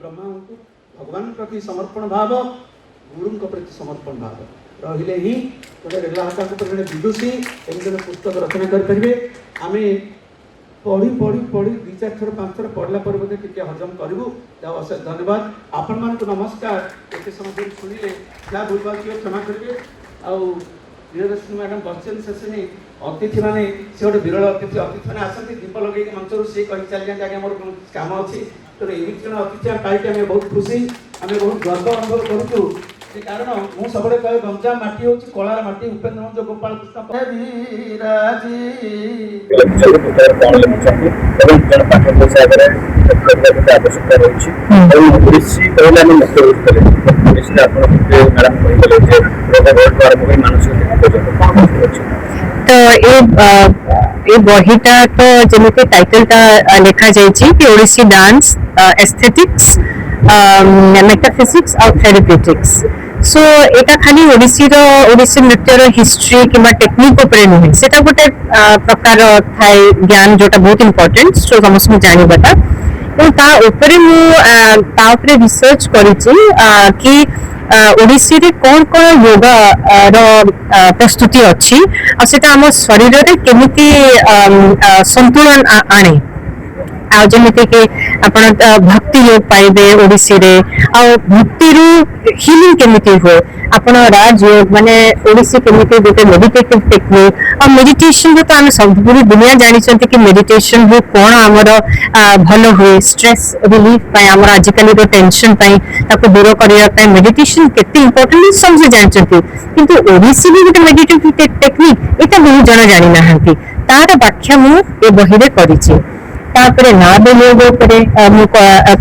ब्रह्मा को भगवान प्रति समर्पण भाव गुरु प्रति समर्पण भाव रहिले ही गोटे रेलाहाटा जड़े विदुषी एम पुस्तक रचना करेंगे आम पढ़ी पढ़ी पढ़ी 2-4 थर 5 थर पढ़ला पर बोधे टिके हजम करूँ अशेष धन्यवाद आपण मान नमस्कार एत समय शुणिले क्या भूलभाल किए क्षमा करेंगे आउ प्रियदर्शनी मैडम बच्चन शेषे अतिथि मैंने से गोटे विरल अतिथि अतिथि मैंने आसती दीप लगे मंचर सी कही चली जाते आगे मोर कम अच्छी तो एमती जन अतिथि पाई आम बहुत खुशी आम बहुत गर्व अनुभव करूँ कारण मुझे सब कहे गंजाम माटी हूँ कलार माटी उपेन्द्र मंज गोपाल तो बहीटा तो जमी टाइटलटा लिखा जाइए ओडिसी डांस एस्थेटिक्स मेटाफिजिक्स और थेराप्यूटिक्स सो एटा खाली ओडिसी नृत्यर हिस्ट्री किंबा टेक्निक उपर नुहे से गोटे प्रकार थाए ज्ञान जोटा बहुत इंपोर्टेंट सो समस्त जानिबाटा मुझे रिसर्च कि ओडिसी रे कौन कौन योगा प्रस्तुति अच्छी सेटा आम शरीर रे केमिति संतुलन आने जमीती कि आपण भक्ति योग पाइबे ओडिसी रे आ भक्ति रु हीलिंग केमिति हो आपण राजयोग माने ओडिसी केमिति गोटे मेडिटेटिव टेक्निक और मेडिटेशन तो आम सब पूरी दुनिया जानी चंती कि मेडिटेशन हो कोन हमर भलो होए स्ट्रेस रिलीफ पय हमर आजिकली रो टेंशन पय ताको दूर करिया पय मेडिटेशन केते इंपोर्टेंट समझ जानि चंती किंतु ओडिसी भी गोटे मेडिटेटिव टेक्निक एटा बहुत जण जानि नाहंती तार व्याख्या मु ए बही रे करिछि तापरे नाद योग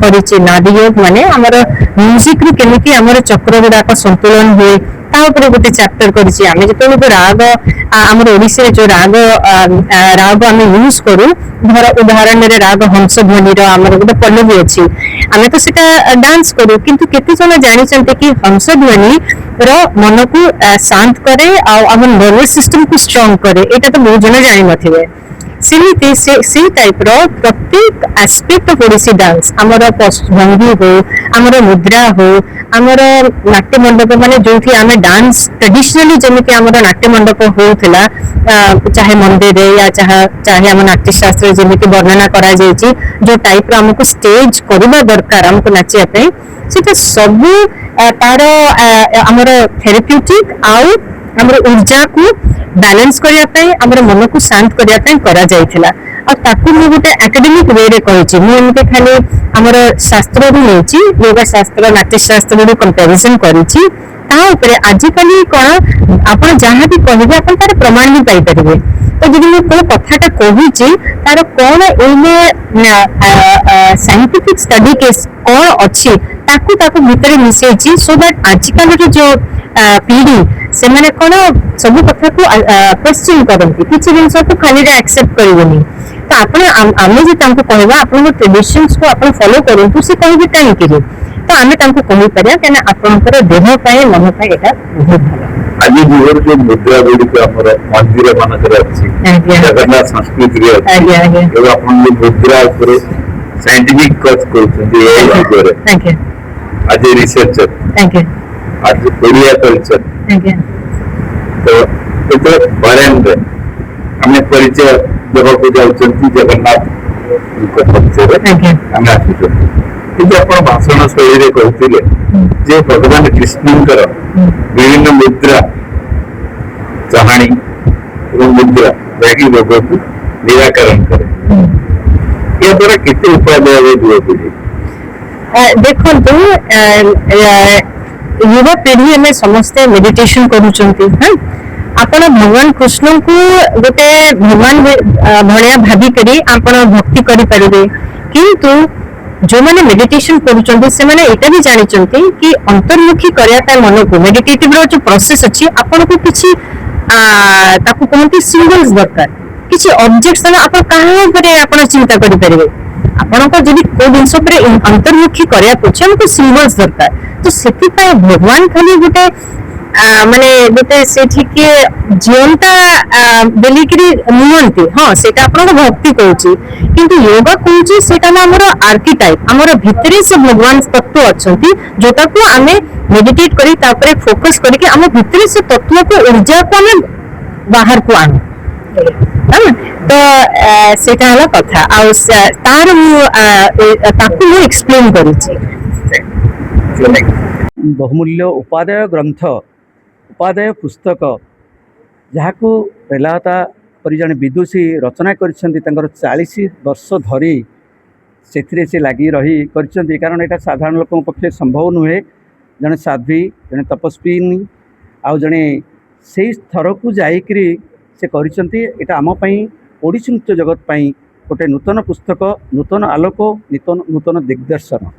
करिछि नाद योग माने हमर म्यूजिक रु केमिति हमर चक्र गुडाक संतुलन हुए तापरे गोटे चैप्टर करिछि आमे जतो राग हमर ओडिसी रे जो राग आमे यूज करू धर उदाहरण रे राग हंस ध्वनि रो हमर गोटे पल्लवी अछि आमे तो सेटा डांस करू किंतु केते जण जानि चंते कि हंस ध्वनि रो मन को शांत करे आ हमर नर्वस सिस्टम को स्ट्रांग करे एटा तो बहुत जण जानि नथिबे सेमिति से टाइप रो प्रत्येक एस्पेक्ट ऑफ ओडिसी डांस हमर भंगी हो हमर मुद्रा हो हमर नाट्य मंडप माने जोथि आमे डांस ट्रेडिशनली जमिति हमर नाट्य मंडप होउथला चाहे मंदिर रे या चाहे हम नाट्य शास्त्र जमिति वर्णना करा जायछि जो टाइप रो हमको स्टेज करबा दरकार हमको नाचिया पे सेटा सब तार हमर थेराप्यूटिक आउ हमर ऊर्जा को बैलेंस करिया पे हमर मन को शांत करिया पे करा जायथिला आ ताकू मु गोटे एकेडमिक वे रे कहिछि मु एमते खाली हमर शास्त्र रू लेछि योगा शास्त्र नाट्य शास्त्र रू कंपैरिजन करिछि ता ऊपर आजिकली कोन आपण जहां भी कहबे आपण तार प्रमाण भी पाई परिबे तो जदि मु को कथाटा कहिछि तार कोन एने साइंटिफिक स्टडी केस कोन अछि ताकू ताकू भितर मिसेछि सो दैट आजिकल रो जो पीढ़ी से माने कोन सब कथा को क्वेश्चन करंती किछि दिन सब खाली रे एक्सेप्ट करबोनी तो आपण आमे जे तांको कहबा आपण ट्रेडिशंस को आपण फॉलो करंतु से कहबे काहे कि तो आमे तांको कहि परिया केना आपनकर देह पाए मन पाए एटा बहुत भलो आज जीवन जो मुद्रा गुडी को हमर मंदिर मानकर अछि जगन्नाथ संस्कृति रे अछि जो आपण मुद्रा ऊपर साइंटिफिक कथ करछथि ए ऊपर थैंक यू आज रिसर्चर थैंक यू आज कोरिया कल्चर थैंक यू तो बरेन रे हमने परिचय देबको जाउछथि जगन्नाथ को परिचय थैंक यू हम आछितो कि आपण भाषण शैली रे कहथिले जे भगवान कृष्णकर विभिन्न मुद्रा कहानी एवं मुद्रा बाकी लोगों को निराकरण करे ये द्वारा कितने उपाय दिए देखो तो युवा पीढ़ी में समस्ते मेडिटेशन करूचंती हां आपण भगवान कृष्ण को गोटे भगवान भलिया भाभी करी आपण भक्ति करि परिबे किंतु जो माने मेडिटेशन करूचंती से माने एटा भी जानि चंती कि अंतर्मुखी करिया पे मन को मेडिटेटिव रो जो प्रोसेस अछि आपण को किछि ताकू कोनती सिंबल्स दरकार किछि ऑब्जेक्ट्स ना आपण कहां करे आपण चिंता करि परिबे आपण को जदि को दिन सब रे अंतर्मुखी करिया पछे हमको सिंबल्स दरकार तो सेति पे भगवान खाली गोटे माने गोटे सेठी के जीवनटा बेलिकरी नुहंती हाँ सेटा आपन भक्ति कहूची किंतु योगा कहूची सेटा ना हमर आर्किटाइप हमर भितरे से भगवान तत्व अछंती जोटा को आमे मेडिटेट करी तापरे फोकस करी के हम भितरे से तत्व को ऊर्जा को हम बाहर को आनु तो सेटा हला कथा आ तार ताकू मु एक्सप्लेन करूची बहुमूल्य उपादेय ग्रंथ उपादेय पुस्तक जहाँ को रेलाता परि जने विदुषी रचना करिसेंती तांकर 40 वर्ष धरी सेथिरे से लागी रही करिसेंती कारण एटा साधारण लोक पक्षे संभव नुहे जने साध्वी जने तपस्विनी आउ जने से स्तर को जाइकरी से करिसेंती एटा आम पई ओडिसी नृत्य जगत पई गोटे नूतन पुस्तक नूतन आलोक नूतन दिग्दर्शन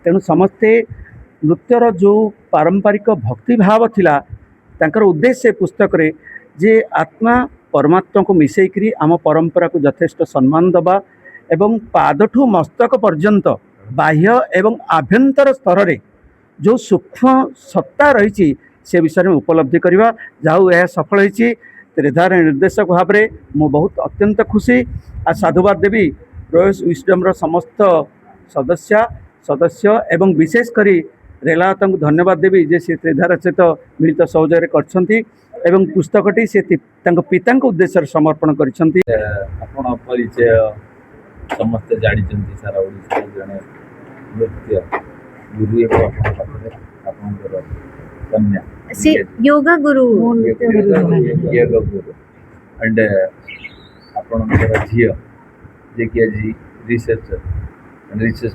तेणु समस्ते नृत्यर जो पारंपरिक भक्ति भाव थिला तांकर उद्देश्य पुस्तक रे जे आत्मा परमात्मा को मिसेकरी आम परंपरा को यथेष्ट सम्मान दबा एवं पादठू मस्तक पर्यंत बाह्य एवं आभ्यंतर स्तर रे जो सूक्ष्म सत्ता रही से विषय में उपलब्धि करवा जाऊ यह सफल होती त्रिधार निर्देशक भाव में मु बहुत अत्यंत खुशी आ साधुवाद देवी रॉयल्स विजडम रो समस्त सदस्य एवं विशेष करी रेलावता को धन्यवाद देवी जे से त्रिधार सहित मिलित सहयोग करछंती एवं पुस्तकटी से पिता उद्देश्य समर्पण करिछंती। आपण परिचय समस्त जानी सारा ओडिशा जने नृत्य गुरु एवं आपनकर कन्या सी योगा गुरु योगा गुरु एंड आपनकर झियो जे कि आज रिसर्च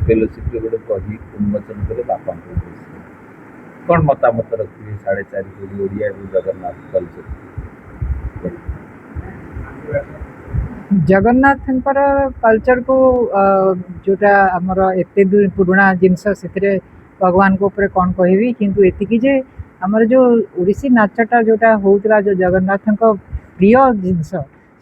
फेलोशिप गोटे बही उन्मोचन कले बापा कौन मतामत रखिए 4.5 कोटी ओडिया जगन्नाथ कल्चर जगन्नाथंकर कल्चर को जोटा आमर एते पुराणा जिनस से भगवान को ऊपर कौन कहबी किंतु एतिकी जे आमर जो ओडिसी नाचटा जोटा होउतला जो जगन्नाथ प्रिय जिनस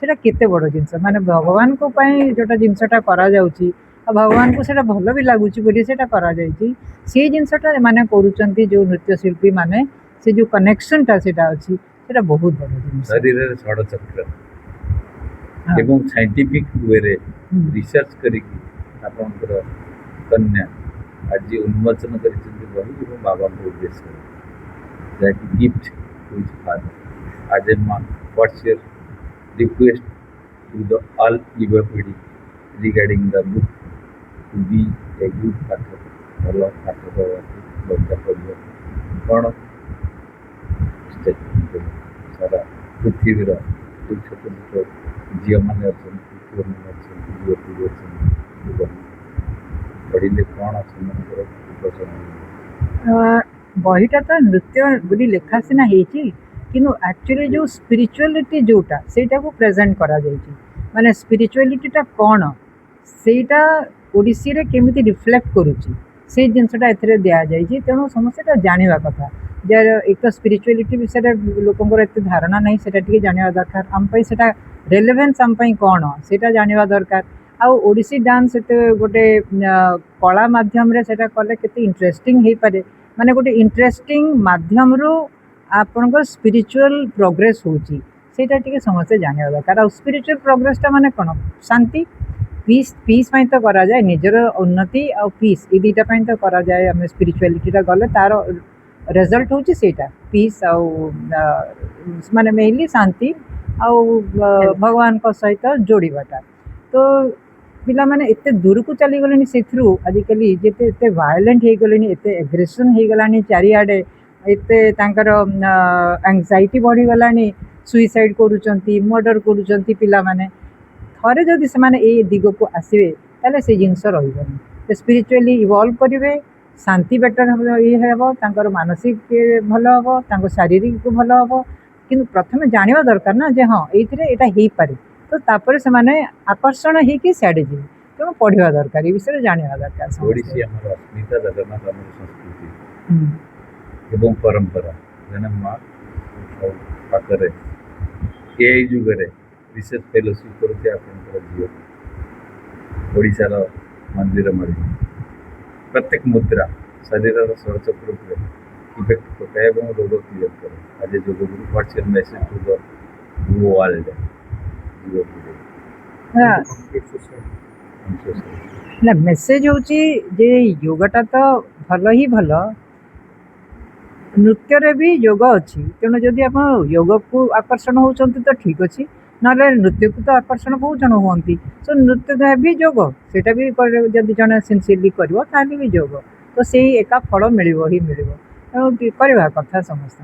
सेटा केते बड़ जिनस माने भगवान को पई जोटा जिनसटा करा जाउची आ भगवान को सेटा भलो भी लागुची बोली सेटा करा जाइची से जिनसटा माने करूचंती जो नृत्य शिल्पी माने से जो कनेक्शनटा सेटा अछि सेटा बहुत बड़ जिनस शरीर रे छड़ चक्र एवं साइंटिफिक वे रे रिसर्च करिकी आपनकर कन्या आज उन्मोचन करिसेंती बही एवं बाबा को उद्देश्य that gift to his father आज मां what's your request to the all युवा पीढ़ी regarding the book to be a good पाठक भल पाठक बच्चा पढ़ कौन सारा पृथ्वी जो छोट छोट झील मैंने अच्छा पुओ मैंने अच्छा युवपीढ़ी अच्छा पढ़ले कौन से बहीटा तो नृत्य बोली लेखा सीना होती किंतु एक्चुअली जो स्पिरिचुअलिटी जोटा सेटा को प्रेजेंट करा जायछि माने स्पिरिचुअलिटीटा कौन सेटा ओडिसी रे केमिति रिफ्लेक्ट करूची से जिनसटा एथरे दिया जायछि तेणु समस्याटा जानिबा कथा जे एक तो स्पिरिचुअलिटी विषय लोकंकर एते धारणा नहीं सेटा टिके जानिबा दरकार हम पई सेटा रेलेवेंस हम पई कौन सेटा जानिबा दरकार आ ओडिसी डांस एते गोटे कला माध्यम रे सेटा कले केते इंटरेस्टिंग हे पारे माने गोटे इंटरेस्टिंग माध्यम रो आपनकर स्पिरिचुअल प्रोग्रेस होची सेटा टिके समस्या जानिबा दरकार आ स्पिरिचुअल प्रोग्रेसटा माने कोन शांति पीस पाई तो करा जाए निजर उन्नति और पीस ये दुईटा पाई तो करा जाए आम स्पिरिचुअलिटीटा गले तार रिजल्ट होची सेटा पीस माने मेनली शांति आउ भगवान को सहित जोड़ाटा तो पिला माने एते दूर को चली गलेनी सेथरु आजिकली जेते एते वायलेंट हे गलेनी एते एग्रेशन हे गलानी चारिआडे एते तांकर एंजाइटी बढ़ी गलानी सुइसाइड करूचंती मर्डर करूचंती पिला माने थरे जदि से माने ए दिग को आसवे ताले से जिनस रहिबनी स्पिरिचुअली इवॉल्व करिवे शांति बेटर ये हेबो तांकर मानसिक भल हेबो तांकर शारीरिक भल हेबो किंतु प्रथमे जानिबा दरकार ना जे हां एथिरे एटा हेई पारे तो तापर से माने आकर्षण हे कि साडे जी तो पढ़िबा दरकार ई विषय जानिबा दरकार ओडिसी हमर अस्मिता जगन्नाथ हमर संस्कृति एवं परंपरा जन्म मां पाकरे के जुगरे रिसर्च फेलोशिप करके आपनकर झियो ओडिशार मंदिर मरी प्रत्येक मुद्रा शरीर सरचक्र इफेक्ट पकाए और रोग क्लियर करे आज योग गुरु what's your message to the world योग गुरु हाँ, ना मेसेज होची जे योगाटा तो भल ही भल नृत्य रे भी योग अच्छी तेणु जदि आप योग को आकर्षण होती तो ठीक अच्छे ना नृत्य को तो आकर्षण बहुत जन हुंती सो नृत्य भी योग सेटा भी जदि जन सिनसियरली कर भी योग तो से एका फल मिल ही मिल तेणु करवा कथा समस्त।